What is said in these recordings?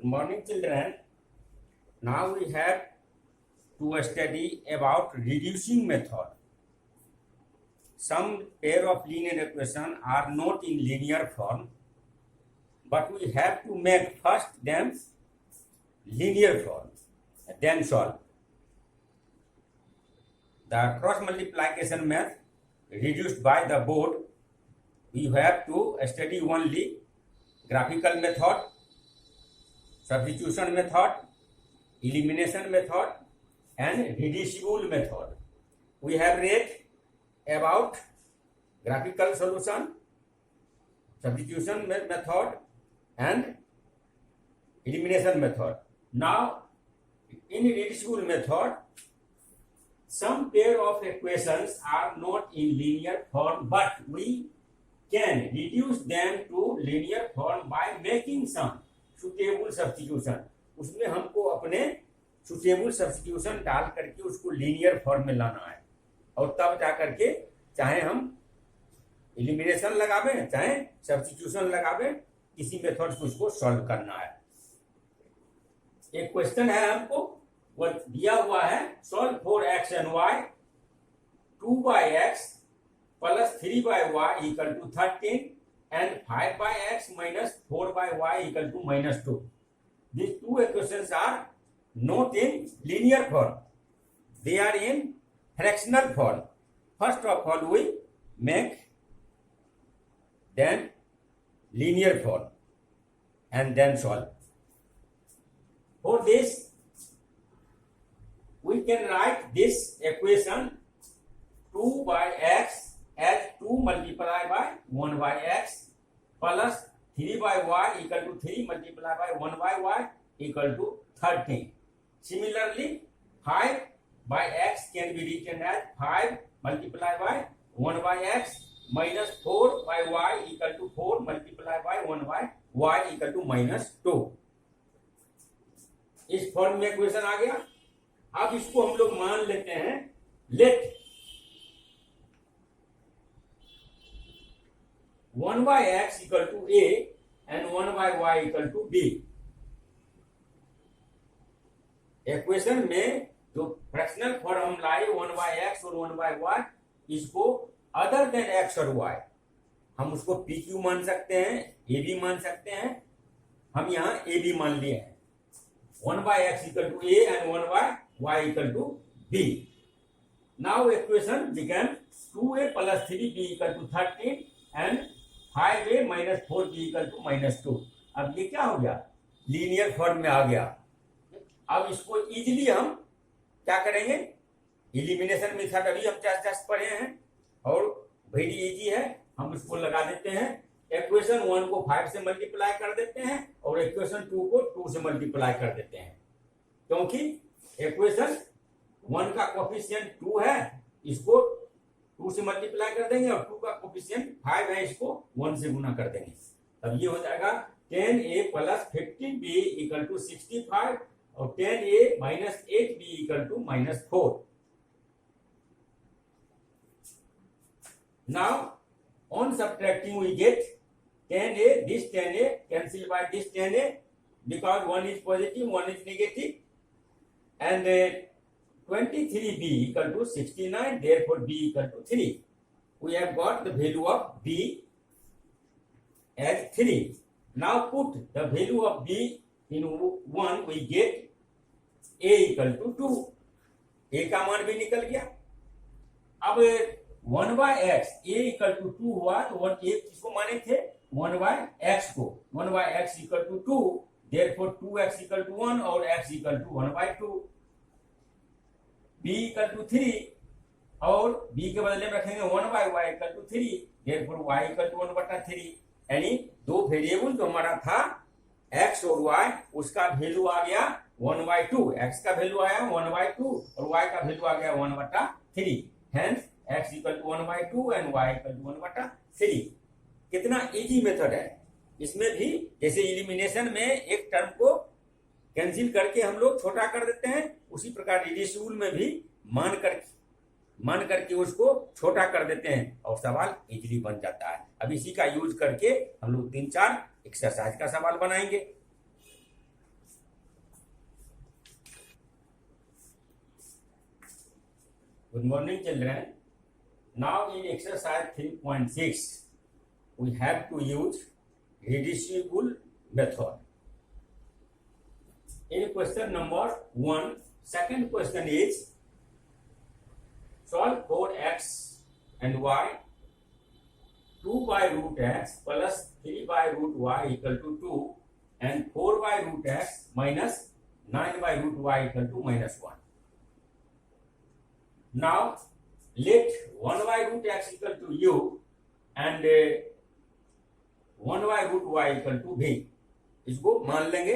Good morning, children. Now we have to study about reducing method. Some pair of linear equations are not in linear form, but we have to make first them linear form, then solve. The cross multiplication method reduced by the board, we have to study only graphical method, substitution method, elimination method, and reducible method. We have read about graphical solution, substitution method, and elimination method. Now, in reducible method, some pair of equations are not in linear form, but we can reduce them to linear form by making some suitable substitution. उसमें हमको अपने suitable substitution डाल करके उसको linear form में लाना है, और तब जा करके चाहे हम एलिमिनेशन लगावे चाहे सब्स्टिट्यूशन लगावे, किसी मेथड से उसको सॉल्व करना है. एक क्वेश्चन है हमको, वो दिया हुआ है, solve for X and Y 2/x plus 3/y equal to 13 and 5/x minus 4/y equal to -2. These two equations are not in linear form. They are in fractional form. First of all, we make them linear form and then solve. For this, we can write this equation 2/x as 2 multiplied by 1/x plus 3/y equal to 3 multiplied by 1/y equal to 13. Similarly, 5/x can be written as 5 multiplied by 1/x minus 4/y equal to 4 multiplied by 1/y equal to -2. इस form में equation आ गया. अब इसको हम लोग मान लेते हैं, let 1/x equal to a and 1/y equal to b. Equation में जो फ्रैक्शनल फॉर्म हम लाए 1/x और 1/y, इसको अदर देन x और y हम उसको pq मान सकते हैं, ab मान सकते हैं. हम यहाँ ab मान लिए हैं. 1/x equal to a and 1/y equal to b. Now equation became 2a plus 3b equal to 13 and 5a minus 4b equal to -2. अब ये क्या हो गया, लीनियर फॉर्म में आ गया. अब इसको इजीली हम क्या करेंगे, एलिमिनेशन मेथड अभी हम जस्ट पढ़े हैं और वेरी इजी है. हम इसको लगा देते हैं. इक्वेशन 1 को 5 से मल्टीप्लाई कर देते हैं और इक्वेशन 2 को 2 से मल्टीप्लाई कर देते हैं, क्योंकि इक्वेशन 1 का कोफिशिएंट 2 है, इसको 2 से मल्टीप्लाई कर देंगे, और 2 का कोफिशिएंट 5 है, इसको 1 से गुना कर देंगे. तब ये हो जाएगा 10a plus 15b equal to 65 और 10a minus 8b equal to -4. Now on subtracting we get 10a, this 10a cancel by this 10a because one is positive, one is negative, and 23b equal to 69, therefore b equal to 3. We have got the value of b as 3. Now put the value of b in 1, we get a equal to 2. a का मान भी निकल गया. अब 1/x a equal to 2 हुआ, तो 1 a किसको माने थे, 1/x को. 1/x equal to 2, therefore 2x equal to 1 और x equal to 1/2. b equal to 3 और b के बदले में रखेंगे 1/y equal to 3, therefore y equal to 1/3. यानी दो वेरिएबल जो हमारा था x और y, उसका वैल्यू आ गया 1/2. x का वैल्यू आया 1/2 और y का वैल्यू आ गया 1/3. Hence x equal to 1/2 and y equal to 1/3. कितना इजी मेथड है. इसमें भी जैसे एलिमिनेशन में एक टर्म को कैंसिल करके हम लोग छोटा कर देते हैं, उसी प्रकार रिड्यूसिबल में भी मान करके उसको छोटा कर देते हैं और सवाल इजीली बन जाता है. अब इसी का यूज करके हम लोग 3-4 एक्सरसाइज का सवाल बनाएंगे. Good morning, children. Now in exercise 3.6, we have to use reducible method. In question number 1, second question is solve for x and y 2 by root x plus 3 by root y equal to 2 and 4 by root x minus 9 by root y equal to minus 1. Now let 1 by root x equal to u and 1 by root y equal to v. इसको मान लेंगे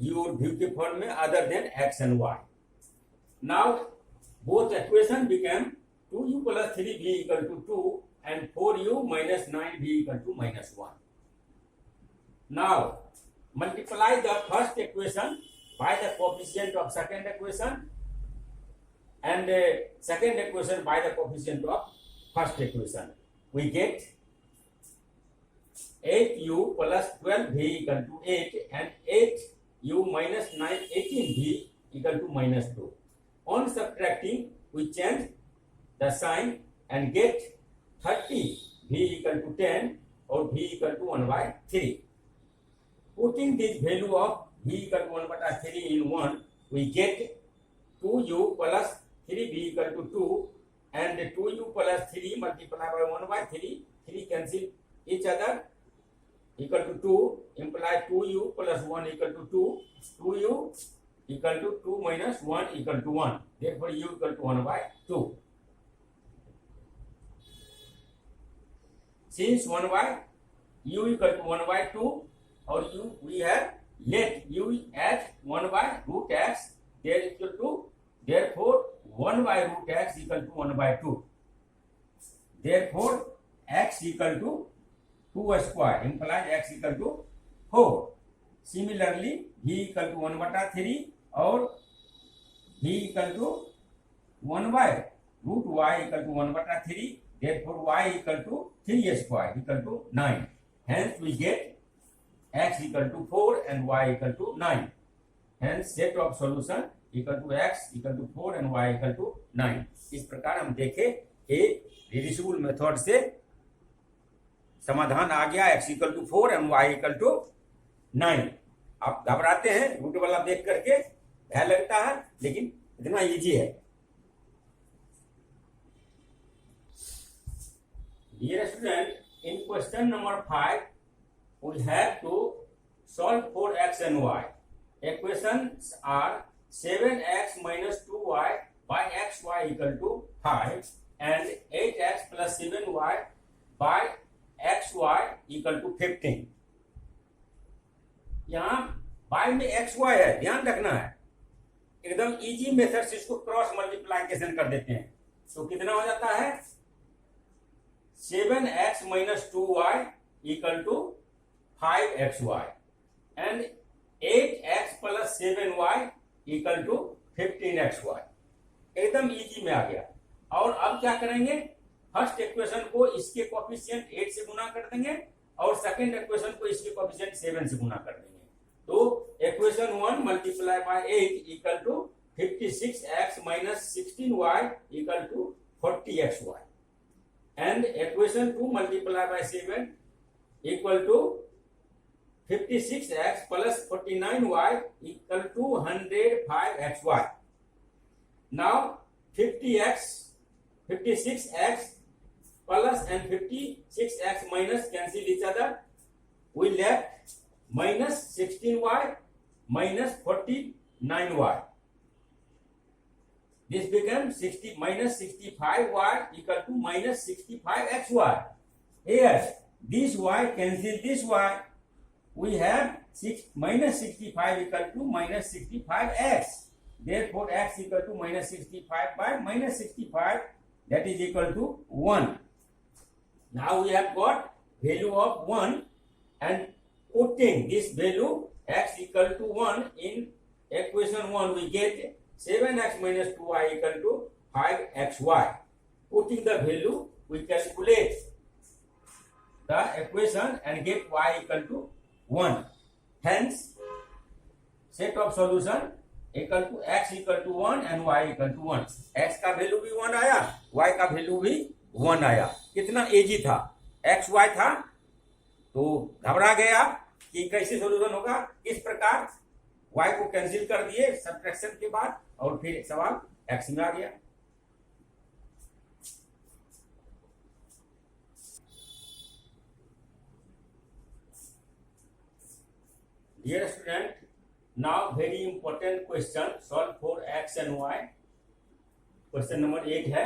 u और v के form में other than x and y. Now both equation became 2u plus 3v equal to 2 and 4u minus 9v equal to minus 1. Now multiply the first equation by the coefficient of second equation and second equation by the coefficient of first equation. We get 8u plus 12v equal to 8 and 8u minus 9 18v equal to minus 2. On subtracting, we change the sign and get 30v equal to 10 or v equal to 1 by 3. Putting this value of v equal to 1 by 3 in 1, we get 2u plus 3v equal to 2 and 2u plus 3 multiplied by 1 by 3, 3 cancel each other equal to 2, imply 2u plus 1 equal to 2, 2u equal to 2 minus 1 equal to 1. Therefore, u equal to 1 by 2. Since 1 by u equal to 1 by 2 or u, we have let u at 1 by root x, there equal to, therefore 1 by root x equal to 1 by 2. Therefore, x equal to 2 square implies x equal to 4. Similarly, v equal to 1 by 3 or v equal to 1 by root y equal to 1 by 3. Therefore, y equal to 3 square equal to 9. Hence, we get x equal to 4 and y equal to 9. Hence, set of solution equal to x equal to 4 and y equal to 9. इस प्रकार हम देखें एक reducible method से समाधान आ गया x equal to 4 and y equal to 9. आप घबराते हैं रूट वाला देख करके, भय लगता है, लेकिन इतना इजी है. Dear student, in question number 5, we have to solve for x and y. Equations are 7x minus 2y by xy equal to 5 and 8x plus 7y by xy equal to 15. यहाँ y में xy है, ध्यान रखना है. एकदम easy method से इसको cross multiplication कर देते हैं तो कितना हो जाता है 7x minus 2y equal to 5xy and 8x plus 7y equal to 15xy. एकदम इजी में आ गया. और अब क्या करेंगे, फर्स्ट इक्वेशन को इसके कोएफिशिएंट 8 से गुना कर देंगे और सेकंड इक्वेशन को इसके कोएफिशिएंट 7 से गुना कर देंगे. तो equation 1 multiply by 8 equal to 56x minus 16y equal to 40xy and equation 2 multiplied by 7 equal to 56x plus 49y equal to 105xy. Now 56x plus and 56x minus cancel each other. We left minus 16y minus 49y. This becomes minus 65y equal to minus 65xy. Here, this y cancel this y. We have minus 65 equal to minus 65x. Therefore, x equal to minus 65 by minus 65, that is equal to 1. Now we have got value of 1 and putting this value x equal to 1 in equation 1, we get 7x minus 2y equal to 5xy. Putting the value, we calculate the equation and get y equal to 1. Hence, set of solution equal to x equal to 1 and y equal to 1। x का value भी 1 आया, y का value भी 1 आया। कितना easy था, x y था तो घबरा गया कि कैसे सोल्यूशन होगा। इस प्रकार y को कैंसिल कर दिए सब्ट्रैक्शन के बाद और फिर सवाल x में आ गया। Dear student, now very important question solve for x and y। Question number 8 है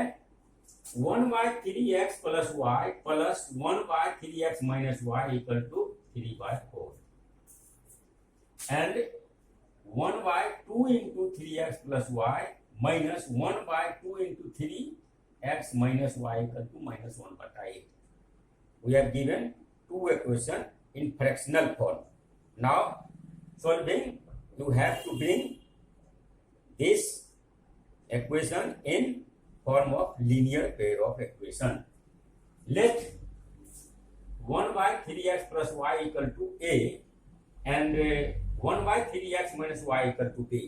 1 by 3x plus y plus 1 by 3x minus y equal to 3 by 4 and 1 by 2 into 3x plus y minus 1 by 2 into 3x minus y equal to minus 1 by 8। We have given two equations in fractional form. Now solving, you have to bring this equation in form of linear pair of equation. Let 1 by 3x plus y equal to a and 1 by 3x minus y equal to b।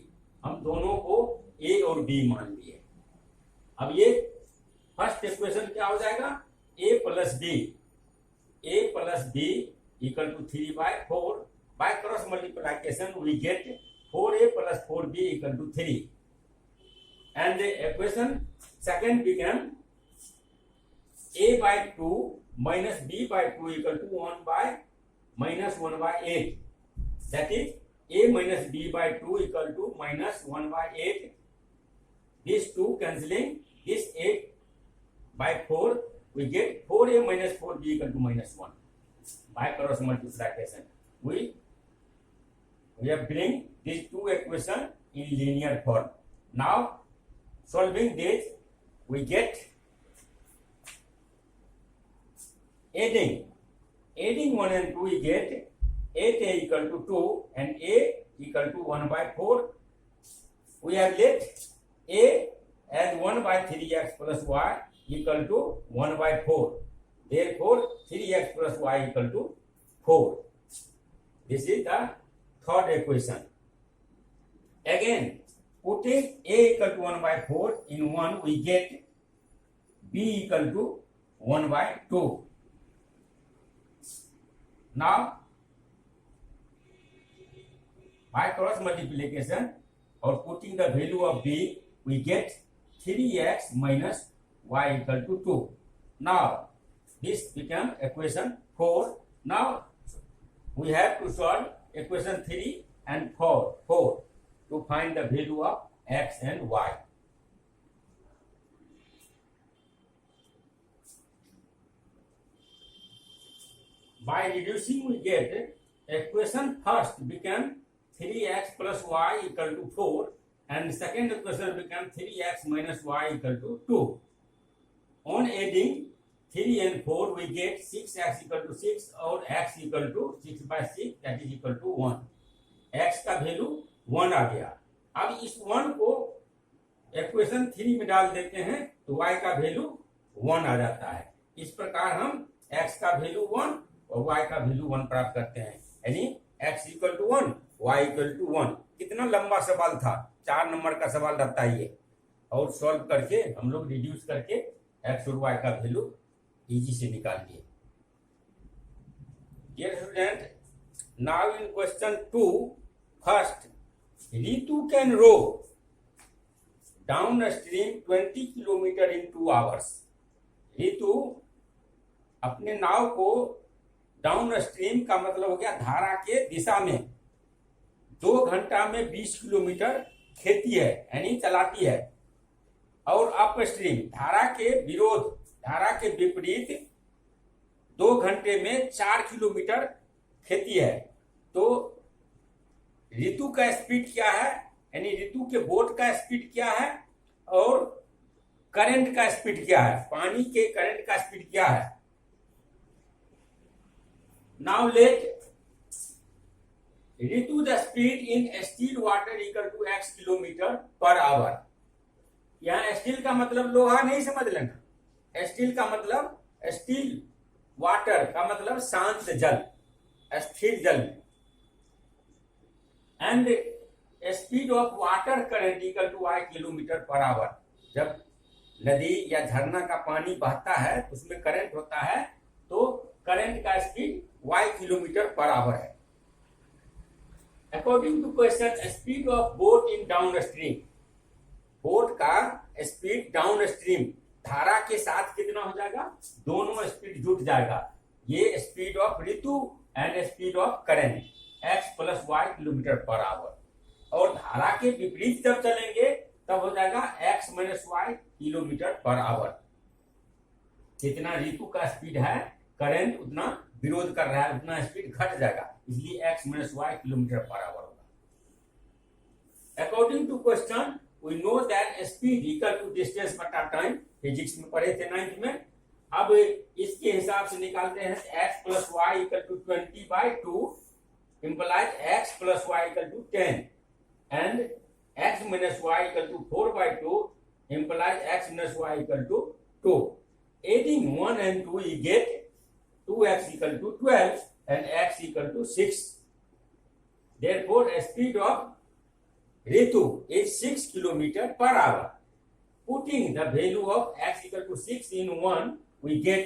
हम दोनों को a और b मान लिए। अब ये first equation क्या हो जाएगा, a plus b equal to 3 by 4। By cross multiplication we get 4a plus 4b equal to 3 and the equation second became a by 2 minus b by 2 equal to 1 by minus 1 by 8, that is a minus b by 2 equal to minus 1 by 8। These two cancelling, this 8 by 4 we get 4a minus 4b equal to minus 1। By cross multiplication we have bring these two equations in linear form. Now solving this we get adding 1 and 2 we get 8a equal to 2 and a equal to 1 by 4। We have let a as 1 by 3x plus y equal to 1 by 4, therefore 3x plus y equal to 4। This is the third equation। Again putting a equal to 1 by 4 in 1 we get b equal to 1 by 2। Now by cross multiplication or putting the value of b we get 3x minus y equal to 2। Now this become equation 4। Now we have to solve equation 3 and 4 to find the value of x and y। By reducing we get equation first become 3x plus y equal to 4 and second equation become 3x minus y equal to 2। On adding 3 and 4 we get 6x equal to 6 और x equal to 6 by 6 that is equal to 1। x का value 1 आ गया। अब इस 1 को equation 3 में डाल देते हैं तो y का वैल्यू 1 आ जाता है। इस प्रकार हम x का वैल्यू 1 और y का वैल्यू 1 प्राप्त करते हैं, यानी x equal to 1 y equal to 1। कितना लंबा सवाल था, 4 नंबर का सवाल रहता है ये, और सॉल्व करके हम लोग रिड्यूस करके x और y का वैल्यू इजी से निकाल दिए। Dear student, now in question 2, first Ritu can row down a stream 20 kilometre in 2 hours। Ritu अपने नाव को डाउन स्ट्रीम का मतलब हो गया धारा के दिशा में 2 घंटा में 20 किलोमीटर खेती है यानी चलाती है, और अप स्ट्रीम धारा के विपरीत 2 घंटे में 4 किलोमीटर खेती है। तो ऋतु का स्पीड क्या है, यानी ऋतु के बोट का स्पीड क्या है और करंट का स्पीड क्या है, पानी के करंट का स्पीड क्या है। नाउ लेट ऋतु the speed in still water equal to x kilometre per hour. यहां स्टील का मतलब लोहा नहीं समझ लेना, स्टील का मतलब स्टील वाटर का मतलब शांत जल, स्थिर जल। And speed of water current equal to y kilometre per hour. जब नदी या झरना का पानी बहता है तो उसमें करंट होता है, तो करंट का speed y kilometre per hour है। According to question, speed of boat in downstream, boat का स्पीड डाउन स्ट्रीम धारा के साथ कितना हो जाएगा, दोनों स्पीड जुट जाएगा। ये speed of Ritu and speed of current x plus y kilometre per our. और धारा के विपरीत जब चलेंगे तब हो जाएगा x minus y kilometre per our. जितना ऋतु का स्पीड है, करंट उतना विरोध कर रहा है, उतना स्पीड घट जाएगा, इसलिए x minus y kilometre per hour होगा। According to question, we know that speed equal to distance बटा टाइम, फिजिक्स में पढ़े थे 9th में। अब इसके हिसाब से निकालते हैं, x plus Y equal to 20/2 implies x plus Y equal to 10 and x minus y equal to 4/2 implies x minus y equal to 2. Adding 1 and 2, you get 2x equal to 12 and x equal to 6. Therefore, speed of Ritu is 6 kilometer per hour. Putting the value of x equal to 6 in 1, we get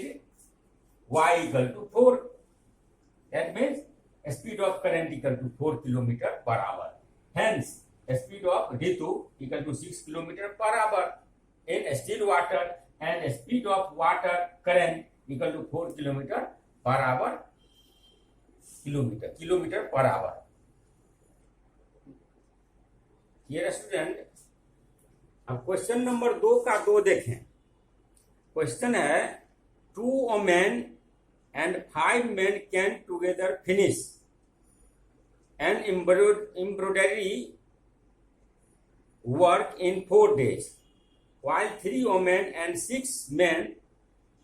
y equal to 4. That means speed of current equal to 4 kilometer per hour. Hence, speed of Ritu equal to 6 kilometer per hour in still water, and speed of water current equal to 4 kilometer per hour, kilometer per hour. Here student, अब question number 2 का 2 देखें। Question है, 2 women and 5 men can together finish an embroidery work in 4 days, while 3 women and 6 men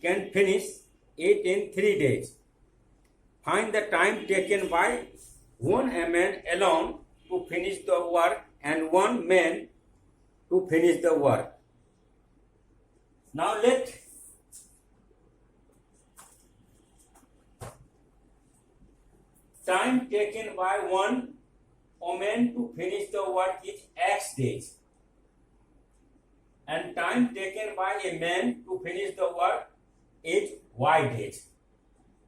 can finish it in 3 days. Find the time taken by one man alone to finish the work and one man to finish the work. Now let time taken by one woman to finish the work is x days, and time taken by a man to finish the work is y days.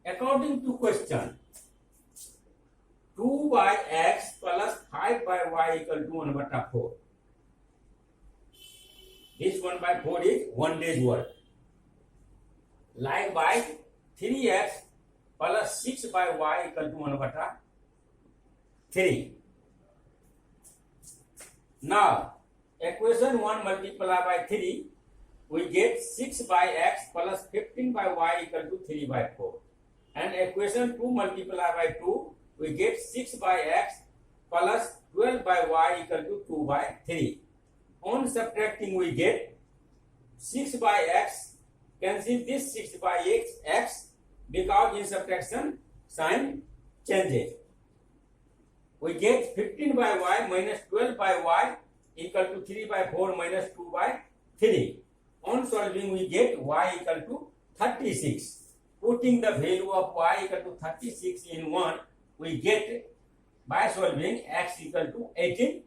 According to question, 2 by x plus 5 by y equal to 1/4. This 1/4 is 1 day's work. Likewise, 3x plus 6 by y equal to 1/3. Now, equation 1 multiplied by 3, we get 6 by x plus 15 by y equal to 3/4. And equation 2 multiplied by 2, we get 6 by x plus 12 by y equal to 2/3. On subtracting, we get 6 by x, cancel this 6 by x because in subtraction sign changes. We get 15 by y minus 12 by y equal to 3/4 minus 2/3. On solving, we get y equal to 36. Putting the value of y equal to 36 in 1, we get by solving x equal to 18.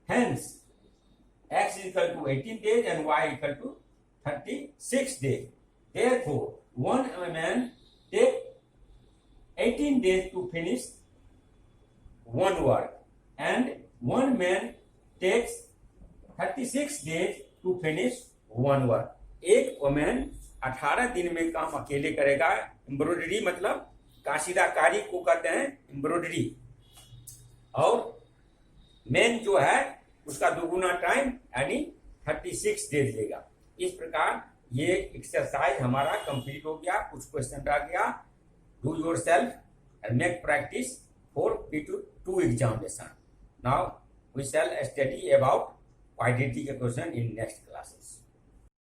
Hence, x equal to 18 days and y equal to 36 days. Therefore, one man take 18 days to finish one work, and one man takes 36 days to finish one work. एक women 18 दिन में काम अकेले करेगा। Embroidery मतलब काशीदाकारी को कहते हैं एम्ब्रॉयडरी, और मेन जो है उसका दुगुना टाइम यानी 36 डेज लेगा। इस प्रकार ये एक्सरसाइज हमारा कंप्लीट हो गया। कुछ क्वेश्चन रह गया। Do yourself and make practice for P2 examination. Now we shall study about quadratic equation in next classes.